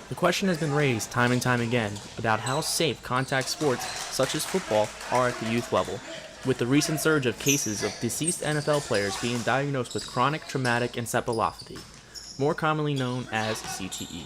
The question has been raised time and time again about how safe contact sports, such as football, are at the youth level, with the recent surge of cases of deceased NFL players being diagnosed with chronic traumatic encephalopathy, more commonly known as CTE.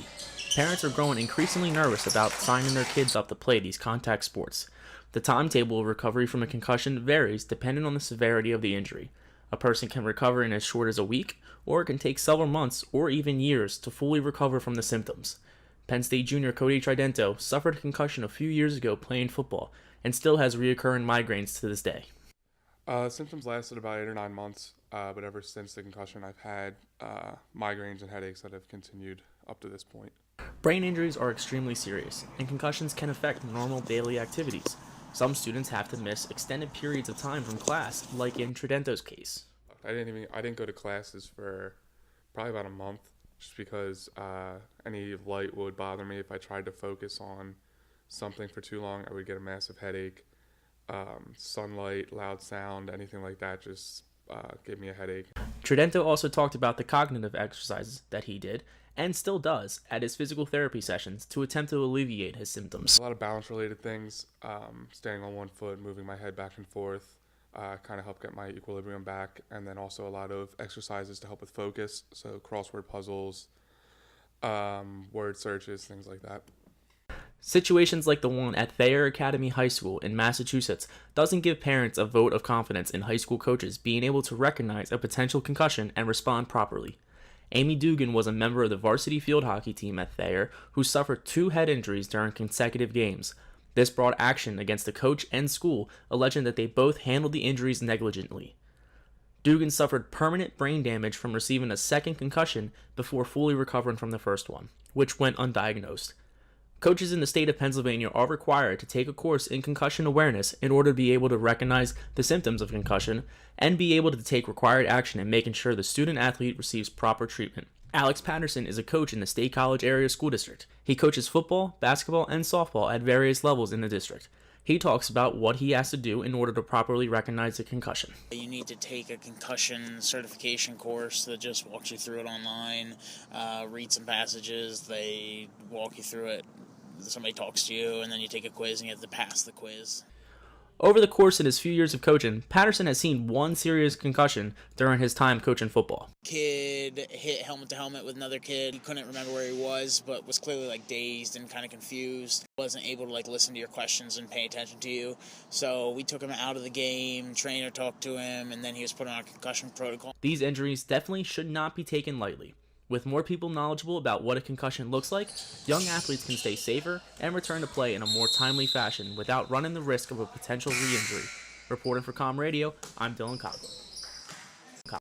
Parents are growing increasingly nervous about signing their kids up to play these contact sports. The timetable of recovery from a concussion varies depending on the severity of the injury. A person can recover in as short as a week, or it can take several months or even years to fully recover from the symptoms. Penn State junior Cody Tridento suffered a concussion a few years ago playing football and still has recurring migraines to this day. Symptoms lasted about 8 or 9 months, but ever since the concussion, I've had migraines and headaches that have continued up to this point. Brain injuries are extremely serious, and concussions can affect normal daily activities. Some students have to miss extended periods of time from class, like in Tridento's case. I didn't go to classes for probably about a month, just because any light would bother me. If I tried to focus on something for too long, I would get a massive headache. Sunlight, loud sound, anything like that just gave me a headache. Tridento also talked about the cognitive exercises that he did, and still does, at his physical therapy sessions to attempt to alleviate his symptoms. A lot of balance related things, standing on one foot, moving my head back and forth, kind of help get my equilibrium back, and then also a lot of exercises to help with focus, so crossword puzzles, word searches, things like that. Situations like the one at Thayer Academy High School in Massachusetts doesn't give parents a vote of confidence in high school coaches being able to recognize a potential concussion and respond properly. Amy Dugan was a member of the varsity field hockey team at Thayer who suffered 2 head injuries during consecutive games. This brought action against the coach and school, alleging that they both handled the injuries negligently. Dugan suffered permanent brain damage from receiving a second concussion before fully recovering from the first one, which went undiagnosed. Coaches in the state of Pennsylvania are required to take a course in concussion awareness in order to be able to recognize the symptoms of concussion and be able to take required action in making sure the student athlete receives proper treatment. Alex Patterson is a coach in the State College Area School District. He coaches football, basketball, and softball at various levels in the district. He talks about what he has to do in order to properly recognize a concussion. You need to take a concussion certification course that just walks you through it online, read some passages, they walk you through it. Somebody talks to you, and then you take a quiz, and you have to pass the quiz. Over the course of his few years of coaching, Patterson has seen one serious concussion during his time coaching football. Kid hit helmet to helmet with another kid. He couldn't remember where he was, but was clearly dazed and kind of confused. Wasn't able to listen to your questions and pay attention to you. So we took him out of the game, trainer talked to him, and then he was put on a concussion protocol. These injuries definitely should not be taken lightly. With more people knowledgeable about what a concussion looks like, young athletes can stay safer and return to play in a more timely fashion without running the risk of a potential re-injury. Reporting for Com Radio, I'm Dylan Coughlin.